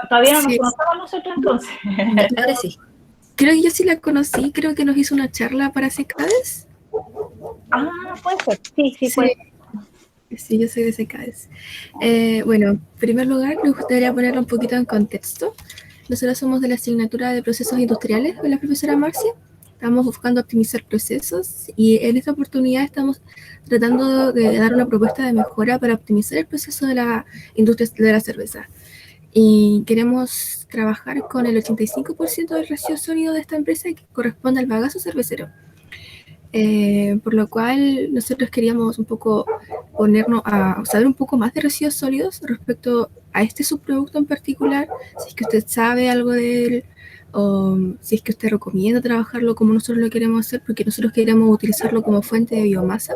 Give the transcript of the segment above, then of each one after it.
Todavía no nos Sí, conocemos nosotros entonces. ahora sí. Creo que yo sí la conocí, creo que nos hizo una charla para CECADES. Ah, puede ser, sí, sí, Sí, puede ser. sí, yo soy de CECADES. Bueno, en primer lugar, me gustaría ponerlo un poquito en contexto. Nosotros somos de la asignatura de procesos industriales de la profesora Marcia. Estamos buscando optimizar procesos y en esta oportunidad estamos tratando de dar una propuesta de mejora para optimizar el proceso de la industria de la cerveza. Y queremos trabajar con el 85% del residuo sólido de esta empresa que corresponde al bagazo cervecero. Por lo cual nosotros queríamos un poco ponernos a saber un poco más de residuos sólidos respecto a este subproducto en particular, si es que usted sabe algo de él, o si es que usted recomienda trabajarlo como nosotros lo queremos hacer, porque nosotros queremos utilizarlo como fuente de biomasa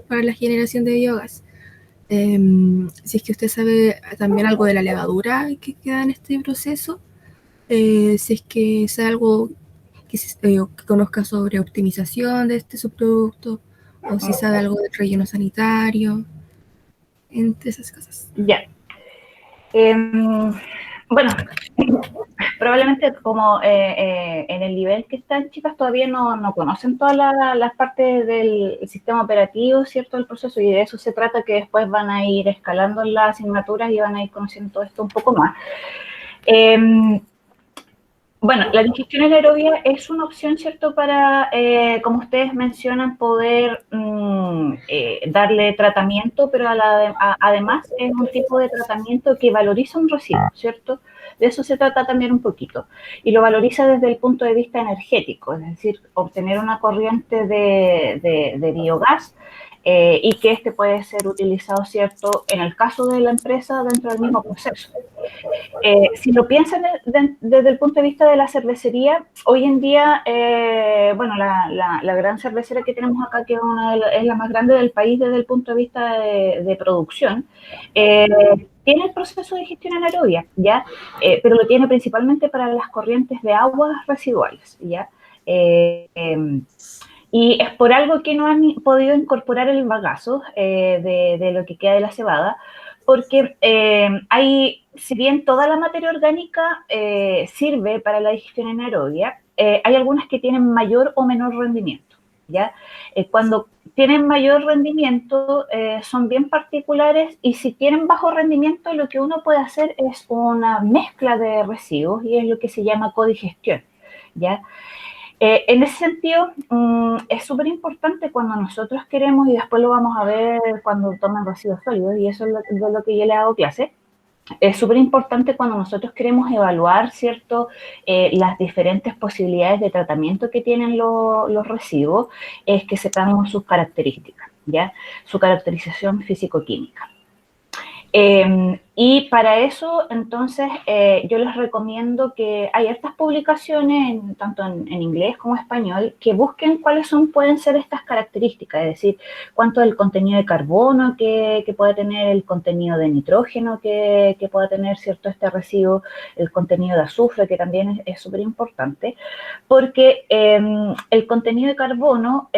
para la generación de biogás. Si es que usted sabe también algo de la levadura que queda en este proceso, si es que sabe algo que conozca sobre optimización de este subproducto, o si sabe algo del relleno sanitario, entre esas cosas. Ya. Bueno, probablemente como en el nivel que están chicas todavía no conocen todas las partes del sistema operativo, ¿cierto? Del proceso, y de eso se trata, que después van a ir escalando en las asignaturas y van a ir conociendo todo esto un poco más. Bueno, la digestión anaerobia es una opción, ¿cierto?, para, como ustedes mencionan, poder darle tratamiento, pero además es un tipo de tratamiento que valoriza un residuo, ¿cierto? De eso se trata también un poquito. Y lo valoriza desde el punto de vista energético, es decir, obtener una corriente de biogás y que este puede ser utilizado, ¿cierto?, en el caso de la empresa dentro del mismo proceso. Si lo piensan desde el punto de vista de la cervecería, hoy en día, bueno, la gran cervecera que tenemos acá, que es la más grande del país desde el punto de vista de producción, tiene el proceso de gestión anaerobia, ¿ya? Pero lo tiene principalmente para las corrientes de aguas residuales, ¿ya? Y es por algo que no han podido incorporar el bagazo de lo que queda de la cebada, porque hay, si bien toda la materia orgánica sirve para la digestión anaerobia, hay algunas que tienen mayor o menor rendimiento, ¿ya? Cuando tienen mayor rendimiento son bien particulares, y si tienen bajo rendimiento, lo que uno puede hacer es una mezcla de residuos, y es lo que se llama codigestión, ¿ya? En ese sentido, es súper importante cuando nosotros queremos, y después lo vamos a ver cuando toman residuos sólidos, y eso es lo que yo le hago clase. Es súper importante cuando nosotros queremos evaluar, ¿cierto?, las diferentes posibilidades de tratamiento que tienen los residuos, es que sepamos sus características, ¿ya? Su caracterización físico-química. Y para eso, entonces, yo les recomiendo que hay estas publicaciones, tanto en inglés como español, que busquen cuáles pueden ser estas características, es decir, cuánto es el contenido de carbono que puede tener, el contenido de nitrógeno que puede tener, ¿cierto?, este residuo, el contenido de azufre, que también es súper importante, porque el contenido de carbono,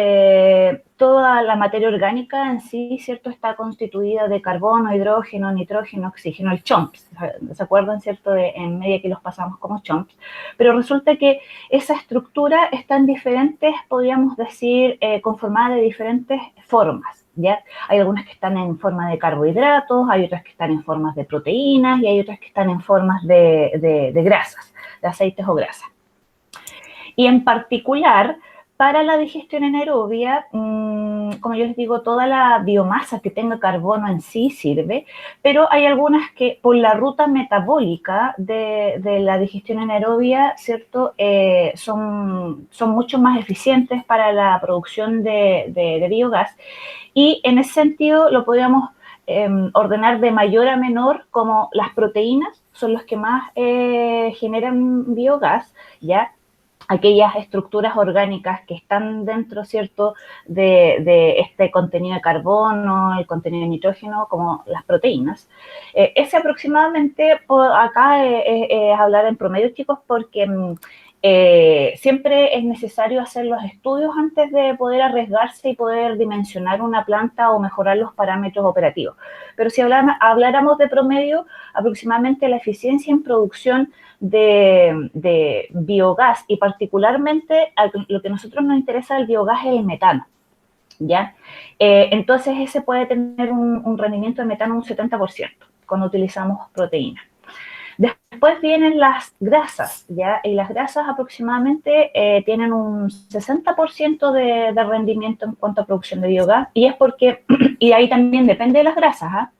toda la materia orgánica en sí, ¿cierto?, está constituida de carbono, hidrógeno, nitrógeno, oxígeno, el CHOMPS, ¿se acuerdan, cierto?, en media que los pasamos como CHOMPS, pero resulta que esa estructura está en diferentes, podríamos decir, conformada de diferentes formas, ¿ya? Hay algunas que están en forma de carbohidratos, hay otras que están en formas de proteínas, y hay otras que están en formas de grasas, de aceites o grasas. Y en particular, para la digestión anaerobia, como yo les digo, toda la biomasa que tenga carbono en sí sirve, pero hay algunas que por la ruta metabólica de la digestión anaerobia, ¿cierto?, son mucho más eficientes para la producción de biogás, y en ese sentido lo podríamos ordenar de mayor a menor, como las proteínas son las que más generan biogás, ¿ya? Aquellas estructuras orgánicas que están dentro, ¿cierto?, de este contenido de carbono, el contenido de nitrógeno, como las proteínas. Ese aproximadamente, acá es hablar en promedio, chicos, porque siempre es necesario hacer los estudios antes de poder arriesgarse y poder dimensionar una planta o mejorar los parámetros operativos. Pero si habláramos de promedio, aproximadamente la eficiencia en producción de biogás, y particularmente lo que a nosotros nos interesa del biogás es el metano, ¿ya? Entonces ese puede tener un rendimiento de metano un 70% cuando utilizamos proteínas. Después vienen las grasas, ¿ya? Y las grasas aproximadamente tienen un 60% de rendimiento en cuanto a producción de biogás, y es porque, y ahí también depende de las grasas, ¿ah?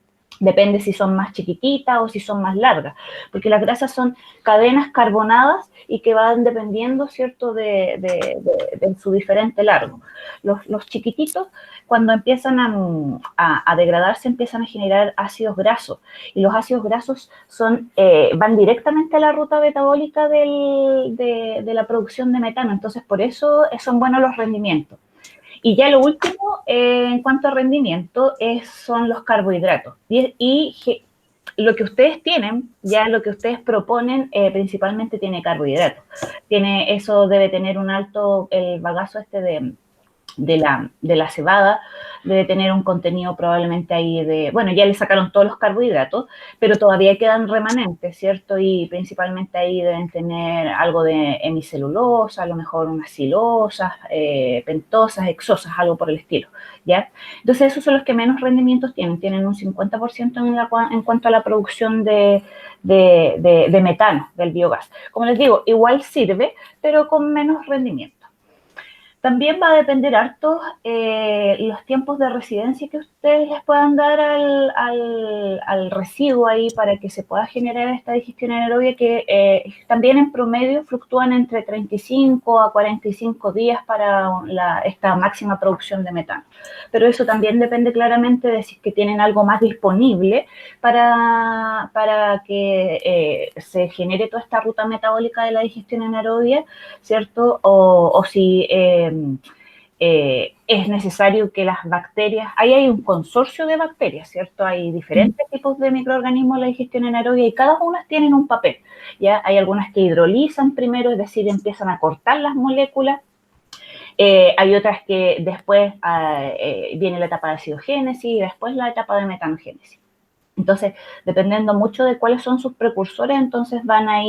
Depende si son más chiquititas o si son más largas, porque las grasas son cadenas carbonadas y que van dependiendo, ¿cierto?, de su diferente largo. Los chiquititos, cuando empiezan a degradarse, empiezan a generar ácidos grasos, y los ácidos grasos van directamente a la ruta metabólica de la producción de metano, entonces por eso son buenos los rendimientos. Y ya lo último, en cuanto a rendimiento, son los carbohidratos. Y lo que ustedes tienen, ya lo que ustedes proponen, principalmente tiene carbohidratos. Eso debe tener un alto, el bagazo de la cebada, debe tener un contenido probablemente ahí bueno, ya le sacaron todos los carbohidratos, pero todavía quedan remanentes, ¿cierto? Y principalmente ahí deben tener algo de hemicelulosa, a lo mejor unas silosas, pentosas, hexosas, algo por el estilo, ¿ya? Entonces esos son los que menos rendimientos tienen un 50% en cuanto a la producción de metano, del biogás. Como les digo, igual sirve, pero con menos rendimiento. También va a depender harto los tiempos de residencia que ustedes les puedan dar al residuo ahí para que se pueda generar esta digestión anaerobia, que también en promedio fluctúan entre 35 a 45 días para esta máxima producción de metano. Pero eso también depende claramente de si es que tienen algo más disponible para que se genere toda esta ruta metabólica de la digestión anaerobia, ¿cierto? O si es necesario que las bacterias, ahí hay un consorcio de bacterias, ¿cierto? Hay diferentes tipos de microorganismos en la digestión anaerobia y cada una tienen un papel, ¿ya? Hay algunas que hidrolizan primero, es decir, empiezan a cortar las moléculas. Hay otras que después viene la etapa de acidogénesis y después la etapa de metanogénesis. Entonces, dependiendo mucho de cuáles son sus precursores, entonces va a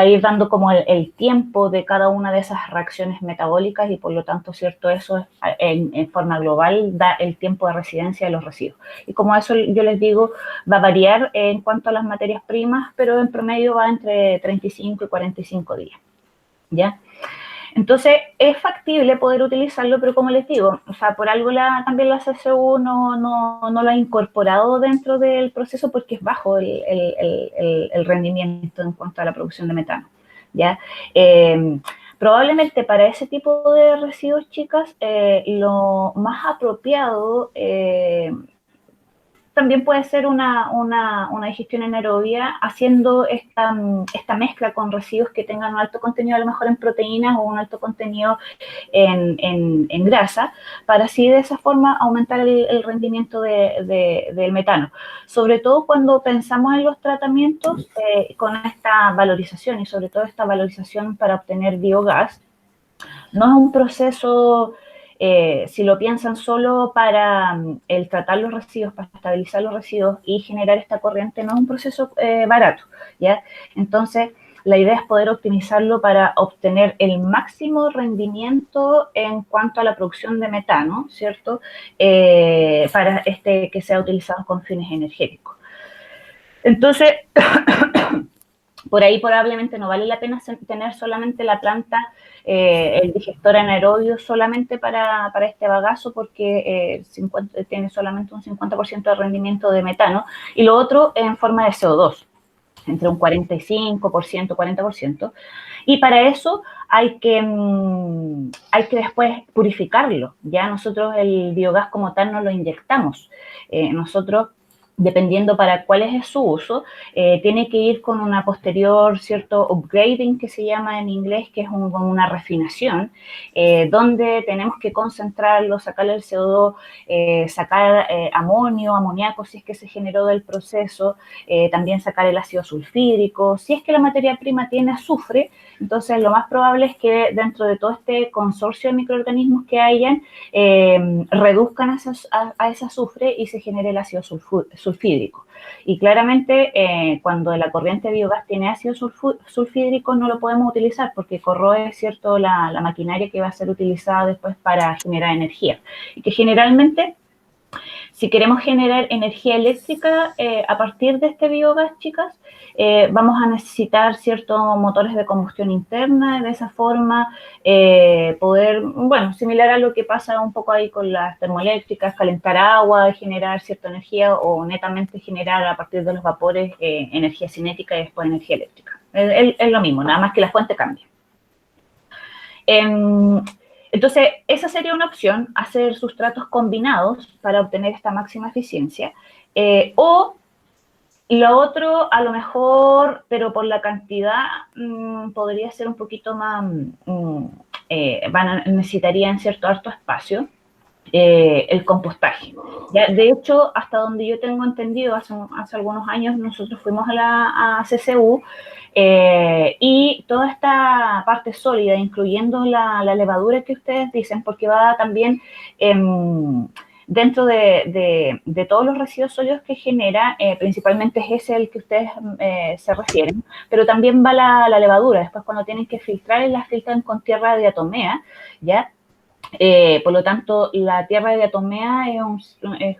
ir dando como el tiempo de cada una de esas reacciones metabólicas, y por lo tanto, ¿cierto? Eso en forma global da el tiempo de residencia de los residuos. Y como eso yo les digo, va a variar en cuanto a las materias primas, pero en promedio va entre 35 y 45 días, ¿ya? Entonces, es factible poder utilizarlo, pero como les digo, o sea, por algo también la CSU no lo ha incorporado dentro del proceso, porque es bajo el rendimiento en cuanto a la producción de metano, ¿ya? Probablemente para ese tipo de residuos, chicas, lo más apropiado también puede ser una digestión anaerobia, haciendo esta mezcla con residuos que tengan un alto contenido a lo mejor en proteínas o un alto contenido en grasa, para así de esa forma aumentar el rendimiento del metano. Sobre todo cuando pensamos en los tratamientos con esta valorización, y sobre todo esta valorización para obtener biogás, no es un proceso, si lo piensan solo para el tratar los residuos, para estabilizar los residuos y generar esta corriente, no es un proceso barato, ¿ya? Entonces, la idea es poder optimizarlo para obtener el máximo rendimiento en cuanto a la producción de metano, ¿cierto? Para que sea utilizado con fines energéticos. Entonces, por ahí probablemente no vale la pena tener solamente la planta, el digestor anaerobio solamente para este bagazo, porque tiene solamente un 50% de rendimiento de metano, y lo otro en forma de CO2, entre un 45%, 40%. Y para eso hay que después purificarlo. Ya nosotros el biogás como tal no lo inyectamos. Nosotros dependiendo para cuál es su uso, tiene que ir con una posterior, cierto, upgrading que se llama en inglés, que es una refinación, donde tenemos que concentrarlo, sacarle el CO2, sacar amonio, amoníaco si es que se generó del proceso, también sacar el ácido sulfídrico. Si es que la materia prima tiene azufre, entonces lo más probable es que dentro de todo este consorcio de microorganismos que hayan, reduzcan a ese azufre y se genere el ácido sulfídrico. Y claramente cuando la corriente de biogás tiene ácido sulfídrico no lo podemos utilizar porque corroe, ¿cierto?, la maquinaria que va a ser utilizada después para generar energía. Y que generalmente, si queremos generar energía eléctrica a partir de este biogás, chicas, vamos a necesitar ciertos motores de combustión interna, de esa forma poder, bueno, similar a lo que pasa un poco ahí con las termoeléctricas, calentar agua, generar cierta energía o netamente generar a partir de los vapores energía cinética y después energía eléctrica. Es lo mismo, nada más que la fuente cambia. Entonces, esa sería una opción, hacer sustratos combinados para obtener esta máxima eficiencia. O lo otro, a lo mejor, pero por la cantidad, podría ser un poquito más, necesitarían cierto harto espacio, el compostaje. Ya, de hecho, hasta donde yo tengo entendido, hace algunos años nosotros fuimos a CCU y toda esta parte sólida, incluyendo la levadura que ustedes dicen, porque va también dentro de todos los residuos sólidos que genera, principalmente es ese el que ustedes se refieren, pero también va la levadura. Después cuando tienen que filtrar, las filtran con tierra de diatomea, ¿ya? Por lo tanto, la tierra de diatomea es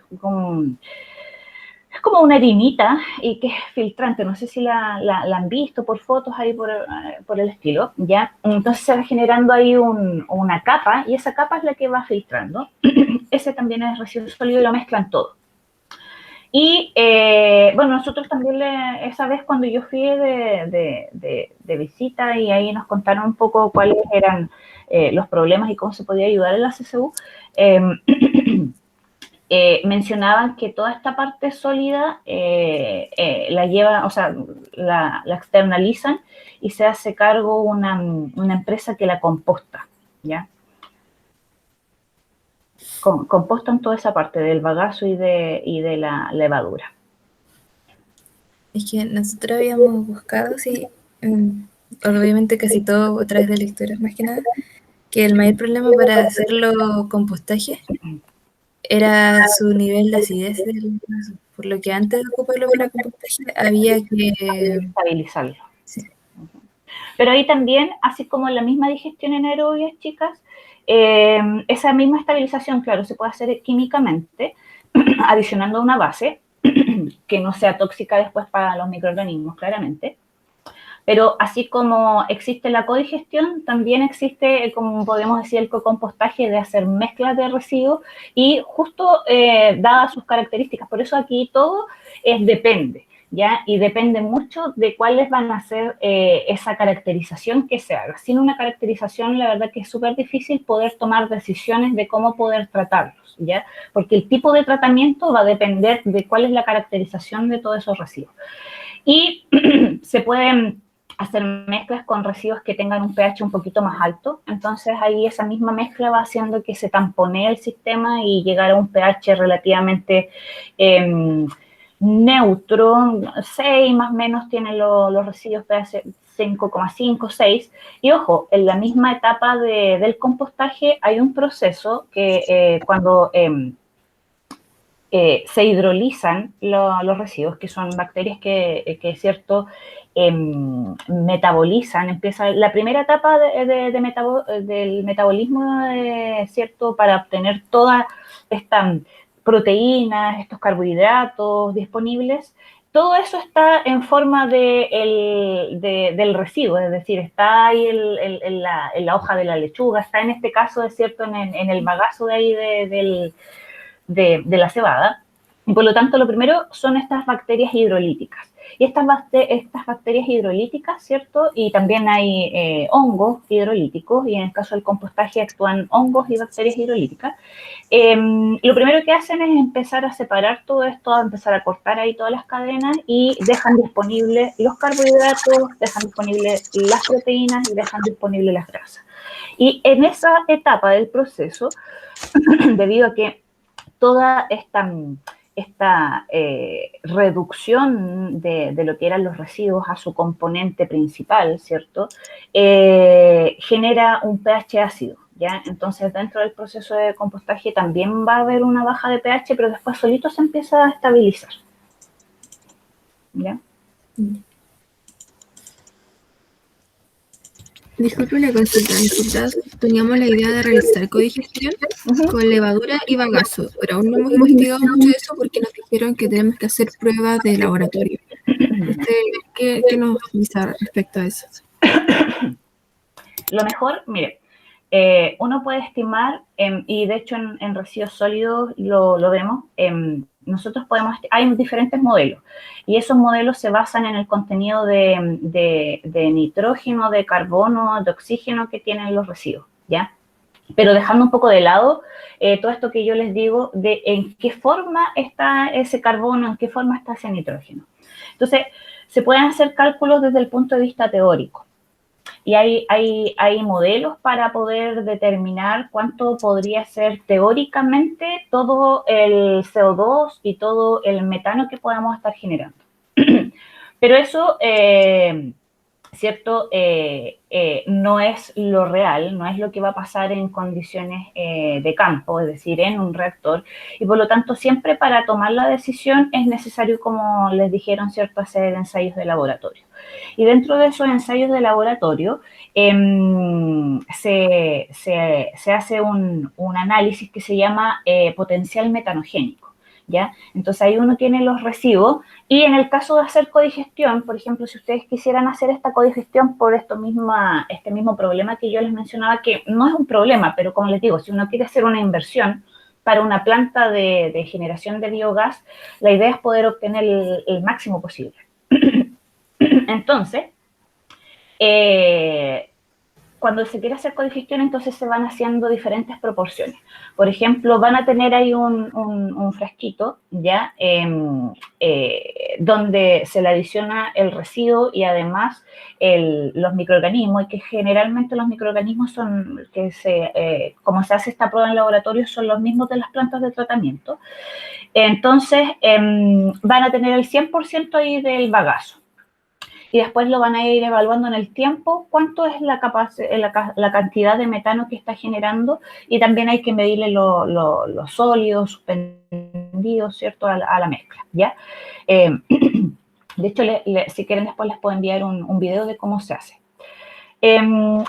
como una harinita y que es filtrante. No sé si la han visto por fotos ahí por el estilo, ¿ya? Entonces se va generando ahí una capa y esa capa es la que va filtrando. Ese también es residuo sólido y lo mezclan todo. Y bueno, nosotros también esa vez cuando yo fui de visita y ahí nos contaron un poco cuáles eran los problemas y cómo se podía ayudar en la CCU, mencionaban que toda esta parte sólida la lleva, o sea, la externalizan y se hace cargo una empresa que la composta, ¿ya? Compostan toda esa parte del bagazo y de la levadura. Es que nosotros habíamos buscado, sí, obviamente casi todo a través de lecturas más que nada, que el mayor problema para hacerlo compostaje era su nivel de acidez del vaso. Por lo que antes de ocuparlo para compostaje había que estabilizarlo. Sí. Pero ahí también, así como la misma digestión anaerobia, chicas, esa misma estabilización, claro, se puede hacer químicamente, adicionando una base que no sea tóxica después para los microorganismos, claramente. Pero así como existe la codigestión, también existe, como podemos decir, el cocompostaje de hacer mezclas de residuos y justo dadas sus características. Por eso aquí todo depende, ¿ya? Y depende mucho de cuáles van a ser esa caracterización que se haga. Sin una caracterización, la verdad que es súper difícil poder tomar decisiones de cómo poder tratarlos, ¿ya? Porque el tipo de tratamiento va a depender de cuál es la caracterización de todos esos residuos. Y se pueden hacer mezclas con residuos que tengan un pH un poquito más alto, entonces ahí esa misma mezcla va haciendo que se tamponee el sistema y llegar a un pH relativamente neutro. 6 más o menos tienen los residuos pH 5,5, 6, y ojo, en la misma etapa del compostaje hay un proceso que cuando se hidrolizan los residuos, que son bacterias que cierto, metabolizan, empieza la primera etapa del metabolismo, cierto, para obtener todas estas proteínas, estos carbohidratos disponibles. Todo eso está en forma del residuo, es decir, está ahí en la hoja de la lechuga, está en este caso, es cierto, en el bagazo de ahí de la cebada. Y por lo tanto, lo primero son estas bacterias hidrolíticas. Y estas bacterias hidrolíticas, ¿cierto? Y también hay hongos hidrolíticos, y en el caso del compostaje actúan hongos y bacterias hidrolíticas. Lo primero que hacen es empezar a separar todo esto, a empezar a cortar ahí todas las cadenas y dejan disponibles los carbohidratos, dejan disponibles las proteínas y dejan disponibles las grasas. Y en esa etapa del proceso, debido a que toda esta reducción de lo que eran los residuos a su componente principal, ¿cierto? Genera un pH ácido, ¿ya? Entonces, dentro del proceso de compostaje también va a haber una baja de pH, pero después solito se empieza a estabilizar, ¿ya? Disculpe una consulta. Nosotras teníamos la idea de realizar codigestión con levadura y bagazo, pero aún no hemos investigado mucho eso porque nos dijeron que tenemos que hacer pruebas de laboratorio. ¿Qué nos dice respecto a eso? Lo mejor, mire, uno puede estimar, y de hecho en residuos sólidos lo vemos, nosotros hay diferentes modelos, y esos modelos se basan en el contenido de nitrógeno, de carbono, de oxígeno que tienen los residuos, ¿ya? Pero dejando un poco de lado todo esto que yo les digo, de en qué forma está ese carbono, en qué forma está ese nitrógeno. Entonces, se pueden hacer cálculos desde el punto de vista teórico. Y hay modelos para poder determinar cuánto podría ser teóricamente todo el CO2 y todo el metano que podamos estar generando. Pero eso, ¿cierto? No es lo real, no es lo que va a pasar en condiciones de campo, es decir, en un reactor. Y por lo tanto, siempre para tomar la decisión es necesario, como les dijeron, ¿cierto?, hacer ensayos de laboratorio. Y dentro de esos ensayos de laboratorio se hace un análisis que se llama potencial metanogénico, ¿ya? Entonces ahí uno tiene los residuos, y en el caso de hacer codigestión, por ejemplo, si ustedes quisieran hacer esta codigestión por este mismo problema que yo les mencionaba, que no es un problema, pero como les digo, si uno quiere hacer una inversión para una planta de generación de biogás, la idea es poder obtener el máximo posible. Entonces, cuando se quiere hacer codigestión, entonces se van haciendo diferentes proporciones. Por ejemplo, van a tener ahí un frasquito, ¿ya? Donde se le adiciona el residuo y además los microorganismos, y que generalmente los microorganismos son, como se hace esta prueba en laboratorio, son los mismos de las plantas de tratamiento. Entonces, van a tener el 100% ahí del bagazo. Y después lo van a ir evaluando en el tiempo cuánto es la cantidad de metano que está generando, y también hay que medirle los sólidos suspendidos, ¿cierto?, a la mezcla, ¿ya? De hecho, si quieren después les puedo enviar un video de cómo se hace.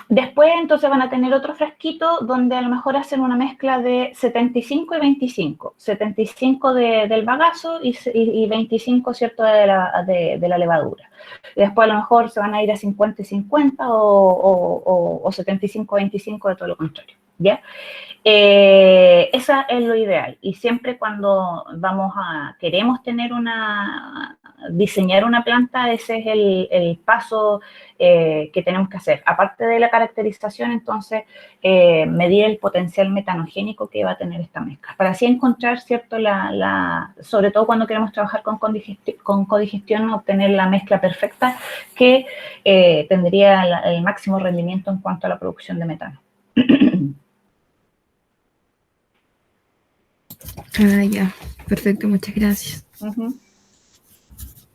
Después entonces van a tener otro frasquito donde a lo mejor hacen una mezcla de 75 y 25, 75 del bagazo y 25, ¿cierto?, de la levadura. Y después a lo mejor se van a ir a 50 y 50 o 75 y 25 de todo lo contrario, ¿ya? Esa es lo ideal, y siempre cuando queremos diseñar una planta, ese es el paso que tenemos que hacer. Aparte de la caracterización, entonces, medir el potencial metanogénico que va a tener esta mezcla, para así encontrar, ¿cierto?, sobre todo cuando queremos trabajar con codigestión, obtener la mezcla perfecta que tendría el máximo rendimiento en cuanto a la producción de metano. Ah, ya. Perfecto, muchas gracias.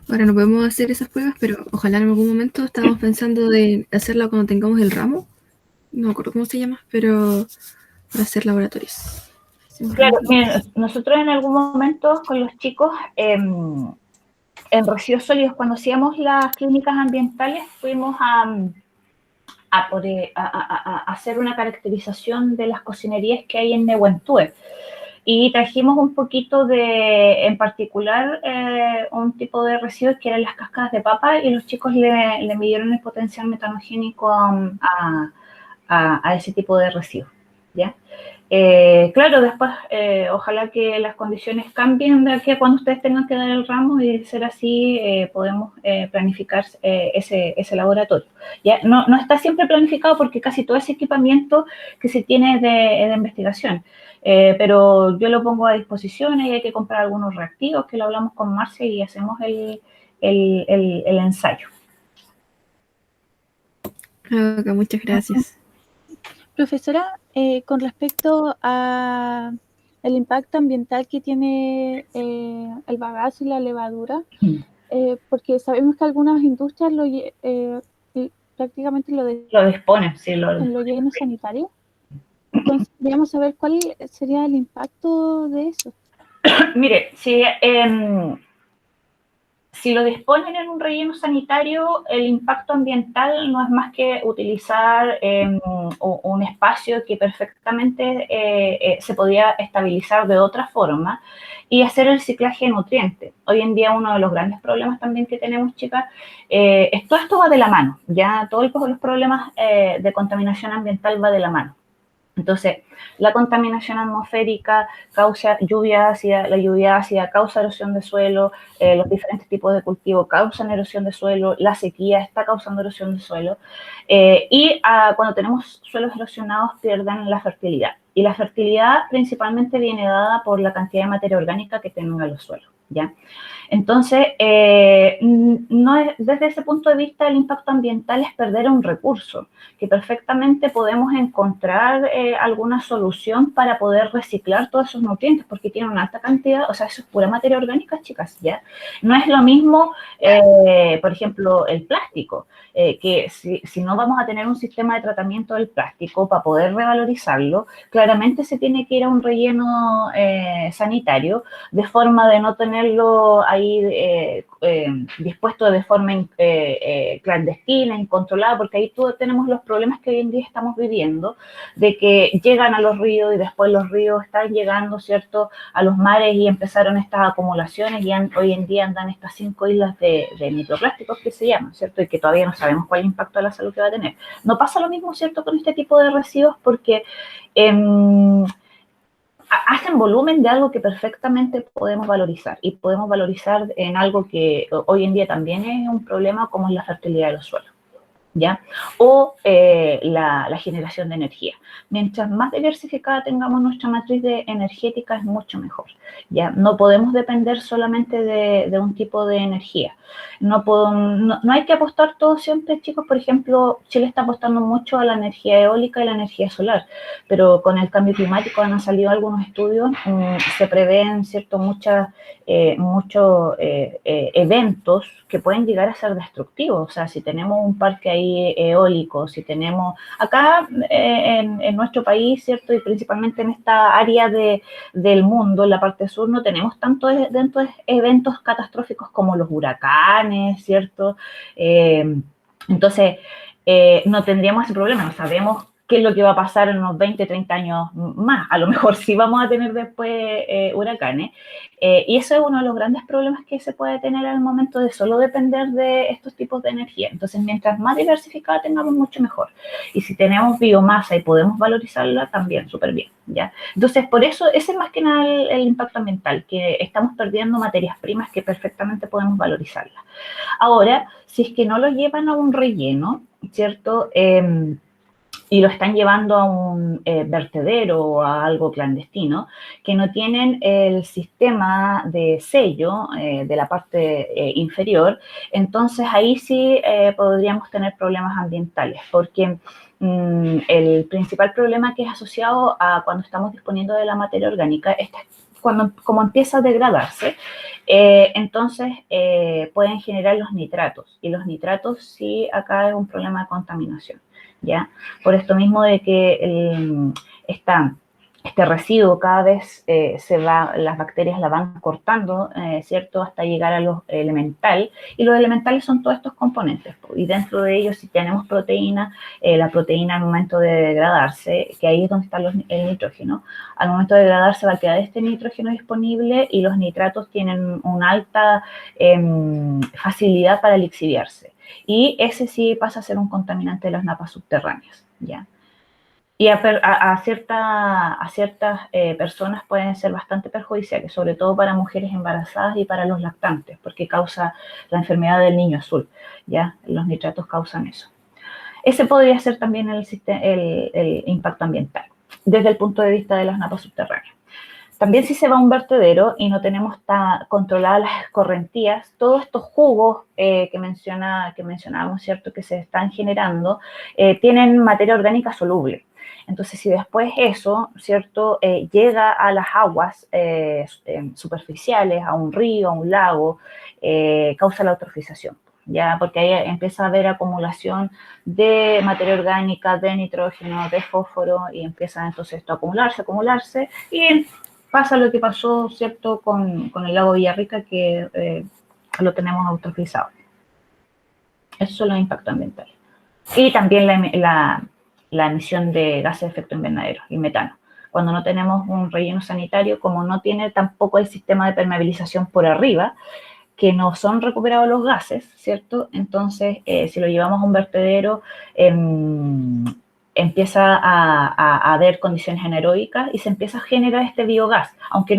Ahora no podemos hacer esas pruebas, pero ojalá en algún momento estamos pensando de hacerla cuando tengamos el ramo. No me acuerdo cómo se llama, pero para hacer laboratorios. Claro, miren, nosotros en algún momento con los chicos en residuos sólidos, cuando hacíamos las clínicas ambientales, fuimos a hacer una caracterización de las cocinerías que hay en Nehuentúe. Y trajimos un poquito en particular, un tipo de residuos que eran las cáscaras de papa, y los chicos le midieron el potencial metanogénico a ese tipo de residuos, ¿ya? Claro, después ojalá que las condiciones cambien de aquí a cuando ustedes tengan que dar el ramo y de ser así podemos planificar ese laboratorio. ¿Ya? No está siempre planificado porque casi todo ese equipamiento que se tiene es de investigación, pero yo lo pongo a disposición y hay que comprar algunos reactivos que lo hablamos con Marcia y hacemos el ensayo. Ok, muchas gracias. Profesora, con respecto a el impacto ambiental que tiene el bagazo y la levadura, porque sabemos que algunas industrias prácticamente lo disponen, sí, en lo lleno sanitario. Entonces, queríamos saber cuál sería el impacto de eso. Mire, si lo disponen en un relleno sanitario, el impacto ambiental no es más que utilizar un espacio que perfectamente se podía estabilizar de otra forma y hacer el ciclaje de nutrientes. Hoy en día uno de los grandes problemas también que tenemos, chicas, todo esto va de la mano, ya todos los problemas de contaminación ambiental va de la mano. Entonces, la contaminación atmosférica causa lluvia ácida, la lluvia ácida causa erosión de suelo, los diferentes tipos de cultivo causan erosión de suelo, la sequía está causando erosión de suelo, cuando tenemos suelos erosionados pierden la fertilidad. Y la fertilidad principalmente viene dada por la cantidad de materia orgánica que tengan los suelos, ¿ya? Entonces, desde ese punto de vista, el impacto ambiental es perder un recurso, que perfectamente podemos encontrar alguna solución para poder reciclar todos esos nutrientes, porque tienen una alta cantidad, o sea, eso es pura materia orgánica, chicas, ¿ya? No es lo mismo, por ejemplo, el plástico, que si no vamos a tener un sistema de tratamiento del plástico para poder revalorizarlo, claramente se tiene que ir a un relleno sanitario, de forma de no tenerlo ahí dispuesto de forma clandestina, incontrolada, porque ahí tenemos los problemas que hoy en día estamos viviendo, de que llegan a los ríos y después los ríos están llegando, ¿cierto?, a los mares y empezaron estas acumulaciones y hoy en día andan estas 5 islas de microplásticos que se llaman, ¿cierto?, y que todavía no sabemos cuál impacto a la salud que va a tener. No pasa lo mismo, ¿cierto?, con este tipo de residuos porque hacen volumen de algo que perfectamente podemos valorizar y podemos valorizar en algo que hoy en día también es un problema como es la fertilidad de los suelos, ¿ya? O la generación de energía. Mientras más diversificada tengamos nuestra matriz energética es mucho mejor, ¿ya? No podemos depender solamente de un tipo de energía. No hay que apostar todo siempre, chicos. Por ejemplo, Chile está apostando mucho a la energía eólica y la energía solar, pero con el cambio climático han salido algunos estudios, se prevén, ¿cierto?, muchos eventos que pueden llegar a ser destructivos. O sea, si tenemos un parque ahí eólico, si tenemos acá en nuestro país, ¿cierto?, y principalmente en esta área del mundo, en la parte sur, no tenemos tanto dentro de eventos catastróficos como los huracanes, ¿cierto? Entonces, no tendríamos ese problema, no sabemos qué es lo que va a pasar en unos 20, 30 años más. A lo mejor sí vamos a tener después huracanes. Y eso es uno de los grandes problemas que se puede tener al momento de solo depender de estos tipos de energía. Entonces, mientras más diversificada tengamos, mucho mejor. Y si tenemos biomasa y podemos valorizarla, también súper bien, ¿ya? Entonces, por eso, ese es más que nada el impacto ambiental, que estamos perdiendo materias primas que perfectamente podemos valorizarlas. Ahora, si es que no lo llevan a un relleno, ¿cierto?, y lo están llevando a un vertedero o a algo clandestino, que no tienen el sistema de sello de la parte inferior, entonces ahí sí podríamos tener problemas ambientales, porque el principal problema que es asociado a cuando estamos disponiendo de la materia orgánica es como empieza a degradarse, entonces pueden generar los nitratos, y los nitratos sí acá es un problema de contaminación, ¿ya? Por esto mismo de que este residuo cada vez las bacterias la van cortando, ¿cierto?, hasta llegar a los elementales, y los elementales son todos estos componentes, y dentro de ellos si tenemos proteína, la proteína al momento de degradarse, que ahí es donde está el nitrógeno, al momento de degradarse va a quedar este nitrógeno disponible y los nitratos tienen una alta facilidad para lixiviarse. Y ese sí pasa a ser un contaminante de las napas subterráneas, ¿ya? y a ciertas personas pueden ser bastante perjudiciales, sobre todo para mujeres embarazadas y para los lactantes, porque causa la enfermedad del niño azul, ¿ya? Los nitratos causan eso. Ese podría ser también el impacto ambiental, desde el punto de vista de las napas subterráneas. También si se va a un vertedero y no tenemos controladas las escorrentías, todos estos jugos que mencionábamos, ¿cierto?, que se están generando, tienen materia orgánica soluble. Entonces, si después eso, ¿cierto?, llega a las aguas superficiales, a un río, a un lago, causa la eutrofización, ¿ya? Porque ahí empieza a haber acumulación de materia orgánica, de nitrógeno, de fósforo, y empieza entonces esto a acumularse, y pasa lo que pasó, ¿cierto?, con el lago Villarrica, que lo tenemos eutrofizado. Esos son los impactos ambientales. Y también la emisión de gases de efecto invernadero, el metano. Cuando no tenemos un relleno sanitario, como no tiene tampoco el sistema de permeabilización por arriba, que no son recuperados los gases, ¿cierto? Entonces, si lo llevamos a un vertedero, empieza a haber condiciones anaeróbicas y se empieza a generar este biogás, aunque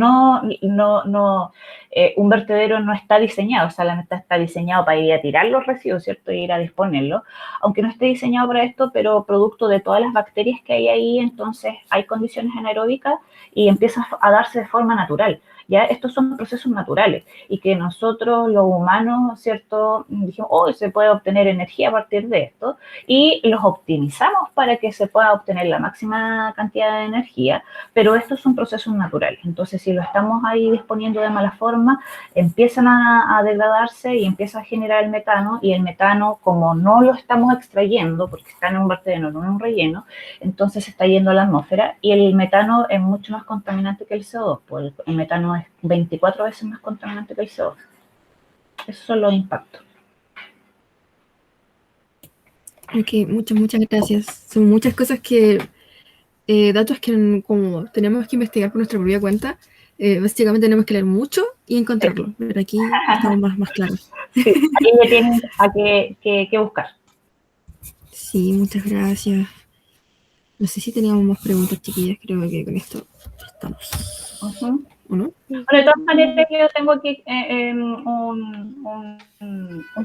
un vertedero no está diseñado, solamente está diseñado para ir a tirar los residuos, ¿cierto?, y ir a disponerlos, aunque no esté diseñado para esto, pero producto de todas las bacterias que hay ahí, entonces hay condiciones anaeróbicas y empieza a darse de forma natural. ¿Ya? Estos son procesos naturales y que nosotros, los humanos, ¿cierto?, dijimos, se puede obtener energía a partir de esto, y los optimizamos para que se pueda obtener la máxima cantidad de energía, pero estos son procesos naturales. Entonces, si lo estamos ahí disponiendo de mala forma, empiezan a degradarse y empieza a generar el metano, y el metano, como no lo estamos extrayendo, porque está en un vertedero, no en un relleno, entonces se está yendo a la atmósfera, y el metano es mucho más contaminante que el CO2, pues el metano es 24 veces más contaminante que el CO2. Esos son los impactos. Ok, muchas gracias. Son muchas cosas datos que como tenemos que investigar por nuestra propia cuenta, básicamente tenemos que leer mucho y encontrarlo, pero aquí estamos más claros. Sí, ahí le tienen que buscar. Sí, muchas gracias. No sé si teníamos más preguntas, chiquillas, creo que con esto estamos. Uh-huh. ¿O no? Bueno, de todas maneras, yo tengo aquí un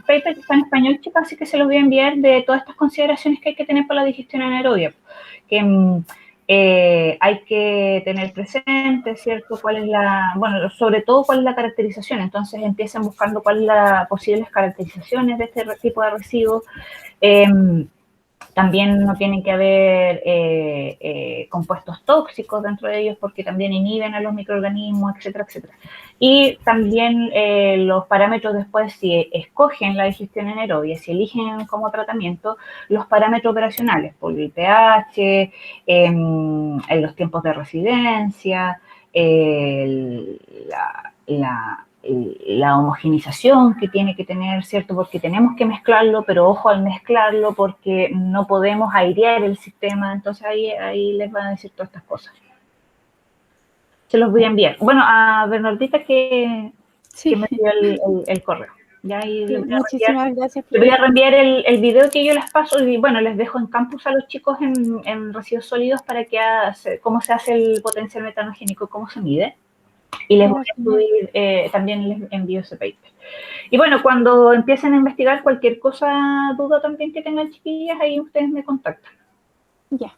paper que está en español, chicas, así que se los voy a enviar, de todas estas consideraciones que hay que tener para la digestión anaerobia, que hay que tener presente, ¿cierto?, sobre todo cuál es la caracterización. Entonces empiezan buscando cuáles son las posibles caracterizaciones de este tipo de residuos. También no tienen que haber compuestos tóxicos dentro de ellos, porque también inhiben a los microorganismos, etcétera, etcétera. Y también los parámetros después, si escogen la digestión anaerobia, si eligen como tratamiento, los parámetros operacionales, por el pH, los tiempos de residencia, la homogenización que tiene que tener, ¿cierto? Porque tenemos que mezclarlo, pero ojo al mezclarlo, porque no podemos airear el sistema. Entonces ahí les van a decir todas estas cosas. Se los voy a enviar. Bueno, a Bernardita que me dio el correo. Ya ahí muchísimas gracias. Les voy a reenviar el video que yo les paso, y bueno, les dejo en campus a los chicos en residuos sólidos para que cómo se hace el potencial metanogénico, cómo se mide. Y les voy a subir, también les envío ese paper. Y bueno, cuando empiecen a investigar cualquier duda también que tengan, chiquillas, ahí ustedes me contactan. Ya.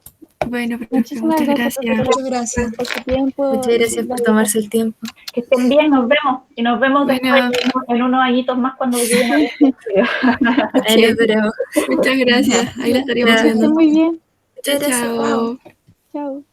Bueno, muchas gracias. Muchas gracias por su tiempo. Muchas gracias por tomarse el tiempo. Que estén bien, nos vemos. Y nos vemos después en unos añitos más cuando lleguen a Ahí les veremos. Muchas gracias. Ahí la estaríamos viendo. Muy bien. Chao. Chao.